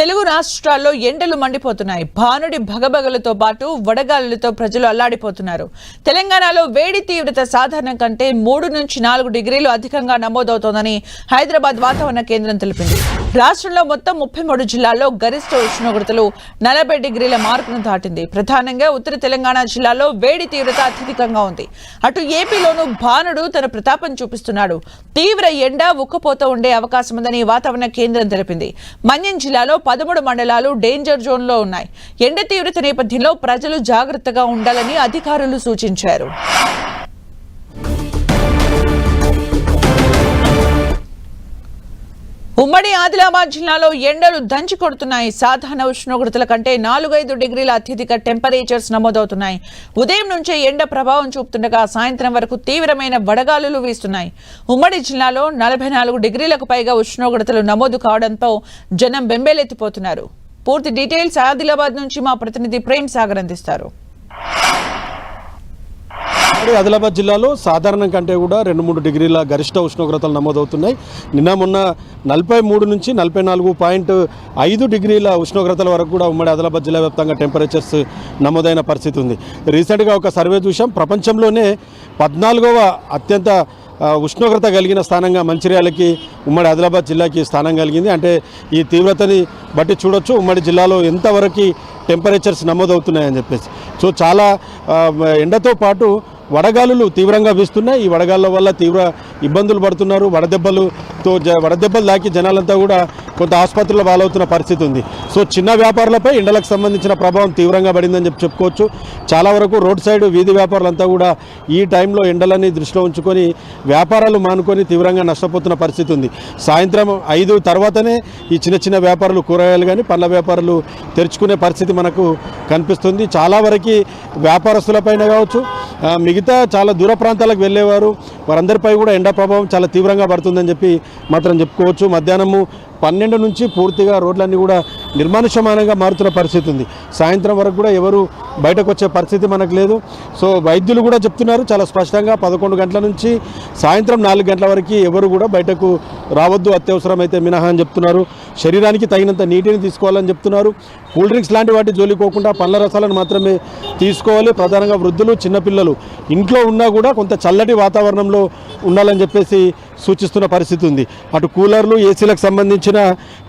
తెలుగు రాష్ట్రాల్లో ఎండలు మండిపోతున్నాయి. భానుడి భగభగలతో పాటు వడగాలులతో ప్రజలు అల్లాడిపోతున్నారు. తెలంగాణలో వేడి తీవ్రత సాధారణం కంటే 3 నుంచి 4 డిగ్రీలు అధికంగా నమోదవుతోందని హైదరాబాద్ వాతావరణ కేంద్రం తెలిపింది. రాష్ట్రంలో మొత్తం 33 జిల్లాల్లో గరిష్ట ఉష్ణోగ్రతలు 40 డిగ్రీల మార్కును దాటింది. ప్రధానంగా ఉత్తర తెలంగాణ జిల్లాలో వేడి తీవ్రత అత్యధికంగా ఉంది. అటు ఏపీలోనూ భానుడు తన ప్రతాపం చూపిస్తున్నాడు. తీవ్ర ఎండ ఉక్కపోత ఉండే అవకాశం ఉందని వాతావరణ కేంద్రం తెలిపింది. మన్యం జిల్లాలో 13 మండలాలు డేంజర్ జోన్ లో ఉన్నాయి. ఎండ తీవ్రత నేపథ్యంలో ప్రజలు జాగ్రత్తగా ఉండాలని అధికారులు సూచించారు. ఉమ్మడి ఆదిలాబాద్ జిల్లాలో ఎండలు దంచి కొడుతున్నాయి. సాధారణ ఉష్ణోగ్రతల కంటే 4-5 డిగ్రీల అత్యధిక టెంపరేచర్స్ నమోదవుతున్నాయి. ఉదయం నుంచే ఎండ ప్రభావం చూపుతుండగా సాయంత్రం వరకు తీవ్రమైన వడగాలులు వీస్తున్నాయి. ఉమ్మడి జిల్లాలో 44 డిగ్రీలకు పైగా ఉష్ణోగ్రతలు నమోదు కావడంతో జనం బెంబేలెత్తిపోతున్నారు. పూర్తి డీటెయిల్స్ ఆదిలాబాద్ నుంచి మా ప్రతినిధి ప్రేమ్ సాగర్ అందిస్తారు. ఆదిలాబాద్ జిల్లాలో సాధారణం కంటే కూడా 2-3 డిగ్రీల గరిష్ట ఉష్ణోగ్రతలు నమోదవుతున్నాయి. నిన్న మొన్న 43 నుంచి 44.5 డిగ్రీల ఉష్ణోగ్రతల వరకు కూడా ఉమ్మడి ఆదిలాబాద్ జిల్లా వ్యాప్తంగా టెంపరేచర్స్ నమోదైన పరిస్థితి ఉంది. రీసెంట్గా ఒక సర్వే చూసాం, ప్రపంచంలోనే 14వ అత్యంత ఉష్ణోగ్రత కలిగిన స్థానంగా మంచిర్యాలకి ఉమ్మడి ఆదిలాబాద్ జిల్లాకి స్థానం కలిగింది. అంటే ఈ తీవ్రతని బట్టి చూడొచ్చు ఉమ్మడి జిల్లాలో ఎంతవరకు టెంపరేచర్స్ నమోదవుతున్నాయని చెప్పేసి. సో చాలా ఎండతో పాటు వడగాలులు తీవ్రంగా వీస్తున్నాయి. ఈ వడగాళ్ళ వల్ల తీవ్ర ఇబ్బందులు పడుతున్నారు. వడదెబ్బలు దాకి జనాలంతా కూడా కొంత ఆసుపత్రుల్లో పాలవుతున్న పరిస్థితి ఉంది. సో చిన్న వ్యాపారులపై ఎండలకు సంబంధించిన ప్రభావం తీవ్రంగా పడిందని చెప్పుకోవచ్చు. చాలా వరకు రోడ్ సైడ్ వీధి వ్యాపారులంతా కూడా ఈ టైంలో ఎండలని దృష్టిలో ఉంచుకొని వ్యాపారాలు మానుకొని తీవ్రంగా నష్టపోతున్న పరిస్థితి ఉంది. సాయంత్రం 5 తర్వాతనే ఈ చిన్న చిన్న వ్యాపారులు, కూరగాయలు కానీ పండ్ల వ్యాపారులు తెరుచుకునే పరిస్థితి మనకు కనిపిస్తుంది. చాలా వరకు వ్యాపారస్తులపైన కావచ్చు, మిగతా చాలా దూర ప్రాంతాలకు వెళ్ళేవారు వారందరిపై కూడా ఎండ ప్రభావం చాలా తీవ్రంగా పడుతుందని చెప్పి మాత్రం చెప్పుకోవచ్చు. మధ్యాహ్నము 12 నుంచి పూర్తిగా రోడ్లన్నీ కూడా నిర్మానుష్యమానంగా మారుతున్న పరిస్థితి ఉంది. సాయంత్రం వరకు కూడా ఎవరు బయటకు వచ్చే పరిస్థితి మనకు లేదు. సో వైద్యులు కూడా చెప్తున్నారు చాలా స్పష్టంగా, 11 గంటల నుంచి సాయంత్రం 4 గంటల వరకు ఎవరు కూడా బయటకు రావద్దు, అత్యవసరమైతే మినహా అని చెప్తున్నారు. శరీరానికి తగినంత నీటిని తీసుకోవాలని చెప్తున్నారు. కూల్ డ్రింక్స్ లాంటి వాటి జోలికోకుండా పండ్ల రసాలను మాత్రమే తీసుకోవాలి. ప్రధానంగా వృద్ధులు, చిన్నపిల్లలు ఇంట్లో ఉన్నా కూడా కొంత చల్లటి వాతావరణంలో ఉండాలని చెప్పేసి సూచిస్తున్న పరిస్థితి ఉంది. అటు కూలర్లు, ఏసీలకు సంబంధించిన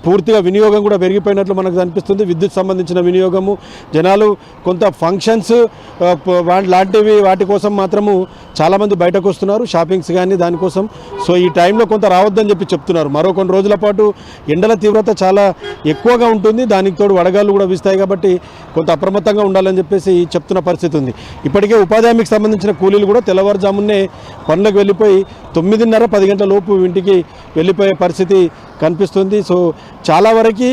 పూర్తిగా వినియోగం కూడా పెరిగిపోయినట్లు మనకు అనిపిస్తుంది. విద్యుత్ సంబంధించిన వినియోగము, జనాలు కొంత ఫంక్షన్స్ లాంటివి వాటి కోసం మాత్రము చాలామంది బయటకు వస్తున్నారు, షాపింగ్స్ కానీ దానికోసం. సో ఈ టైంలో కొంత రావద్దని చెప్పి చెప్తున్నారు. మరో కొన్ని రోజుల పాటు ఎండల తీవ్రత చాలా ఎక్కువగా ఉంటుంది. దానికి తోడు వడగాళ్ళు కూడా వీస్తాయి కాబట్టి కొంత అప్రమత్తంగా ఉండాలని చెప్పేసి చెప్తున్న పరిస్థితి ఉంది. ఇప్పటికే ఉపాధి హామీకి సంబంధించిన కూలీలు కూడా తెల్లవారుజామునే పనులకు వెళ్ళిపోయి 9:30-10 గంటల లోపు ఇంటికి వెళ్ళిపోయే పరిస్థితి కనిపిస్తుంది. సో చాలా వరకు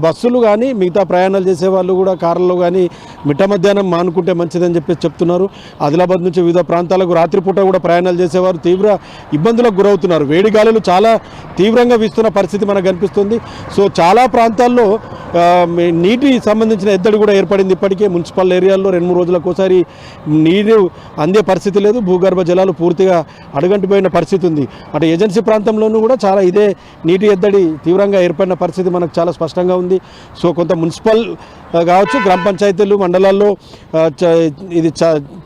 బస్సులు కానీ మిగతా ప్రయాణాలు చేసేవాళ్ళు కూడా కార్లలో కానీ మిట్ట మధ్యాహ్నం మానుకుంటే మంచిదని చెప్పేసి చెప్తున్నారు. ఆదిలాబాద్ నుంచి వివిధ ప్రాంతాలకు రాత్రిపూట కూడా ప్రయాణాలు చేసేవారు తీవ్ర ఇబ్బందులకు గురవుతున్నారు. వేడి గాలులు చాలా తీవ్రంగా వీస్తున్న పరిస్థితి మనకు కనిపిస్తుంది. సో చాలా ప్రాంతాల్లో నీటి సంబంధించిన ఎద్దడి కూడా ఏర్పడింది. ఇప్పటికే మున్సిపల్ ఏరియాల్లో 2-3 రోజులకు ఒకసారి నీరు అందే పరిస్థితి లేదు. భూగర్భ జలాలు పూర్తిగా అడుగంటిపోయిన పరిస్థితి ఉంది. అటు ఏజెన్సీ ప్రాంతంలోనూ కూడా చాలా ఇదే నీటి ఎద్దడి తీవ్రంగా ఏర్పడిన పరిస్థితి మనకు చాలా స్పష్టంగా ఉంది. సో కొంత మున్సిపల్ కావచ్చు, గ్రామ పంచాయతీలు, మండలాల్లో ఇది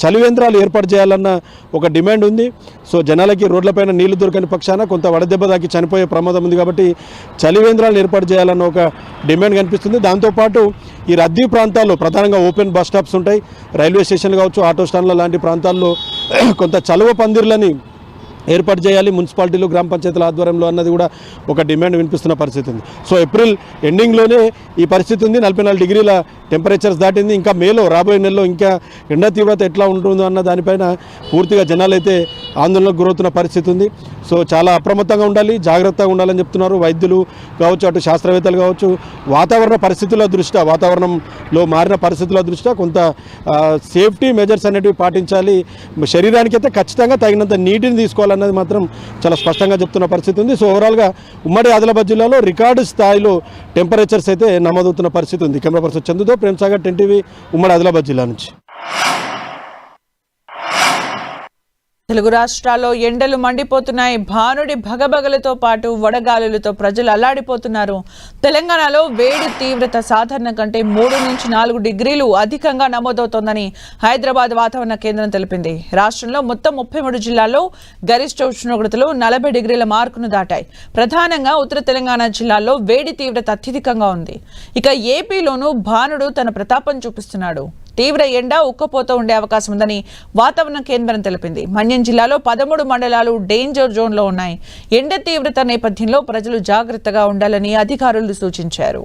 చలివేంద్రాలు ఏర్పాటు చేయాలన్న ఒక డిమాండ్ ఉంది. సో జనాలకి రోడ్లపైన నీళ్లు దొరకని పక్షాన కొంత వడదెబ్బ దాకి చనిపోయే ప్రమాదం ఉంది కాబట్టి చలివేంద్రాలను ఏర్పాటు చేయాలన్న ఒక డిమాండ్ కనిపిస్తుంది. దాంతోపాటు ఈ రద్దీ ప్రాంతాల్లో ప్రధానంగా ఓపెన్ బస్ స్టాప్స్ ఉంటాయి, రైల్వే స్టేషన్లు కావచ్చు, ఆటో స్టాండ్ల లాంటి ప్రాంతాల్లో కొంత చలువ పందిర్లని ఏర్పాటు చేయాలి మున్సిపాలిటీలు, గ్రామ పంచాయతీల ఆధ్వర్యంలో అన్నది కూడా ఒక డిమాండ్ వినిపిస్తున్న పరిస్థితి ఉంది. సో ఏప్రిల్ ఎండింగ్లోనే ఈ పరిస్థితి ఉంది. 44 డిగ్రీల టెంపరేచర్స్ దాటింది. ఇంకా మేలో రాబోయే నెలలో ఇంకా ఎండ తీవ్రత ఎట్లా ఉంటుందో అన్న దానిపైన పూర్తిగా జనాలైతే ఆందోళనకు గురవుతున్న పరిస్థితి ఉంది. సో చాలా అప్రమత్తంగా ఉండాలి, జాగ్రత్తగా ఉండాలని చెప్తున్నారు వైద్యులు కావచ్చు, అటు శాస్త్రవేత్తలు కావచ్చు. వాతావరణ పరిస్థితుల దృష్ట్యా, వాతావరణంలో మారిన పరిస్థితుల దృష్ట్యా కొంత సేఫ్టీ మెజర్స్ అనేటివి పాటించాలి. శరీరానికి అయితే ఖచ్చితంగా తగినంత నీటిని తీసుకోవాలన్నది మాత్రం చాలా స్పష్టంగా చెప్తున్న పరిస్థితి ఉంది. సో ఓవరాల్గా ఉమ్మడి ఆదిలాబాద్ జిల్లాలో రికార్డు స్థాయిలో టెంపరేచర్స్ అయితే నమోదవుతున్న పరిస్థితి ఉంది. కెమెరా పర్సన్ చందుతో ప్రేమ్ సాగర్, 10 టీవీ, ఉమ్మడి ఆదిలాబాద్ జిల్లా నుంచి. తెలుగు రాష్ట్రాల్లో ఎండలు మండిపోతున్నాయి. భానుడి భగభగలతో పాటు వడగాలులతో ప్రజలు అల్లాడిపోతున్నారు. తెలంగాణలో వేడి తీవ్రత సాధారణ కంటే 3 నుంచి 4 డిగ్రీలు అధికంగా నమోదవుతోందని హైదరాబాద్ వాతావరణ కేంద్రం తెలిపింది. రాష్ట్రంలో మొత్తం 33 జిల్లాల్లో గరిష్ట ఉష్ణోగ్రతలు 40 డిగ్రీల మార్కును దాటాయి. ప్రధానంగా ఉత్తర తెలంగాణ జిల్లాల్లో వేడి తీవ్రత అత్యధికంగా ఉంది. ఇక ఏపీలోనూ భానుడు తన ప్రతాపం చూపిస్తున్నాడు. తీవ్ర ఎండ ఉక్కపోతూ ఉండే అవకాశం ఉందని వాతావరణ కేంద్రం తెలిపింది. మన్యం జిల్లాలో 13 మండలాలు డేంజర్ జోన్లో ఉన్నాయి. ఎండ తీవ్రత నేపథ్యంలో ప్రజలు జాగ్రత్తగా ఉండాలని అధికారులు సూచించారు.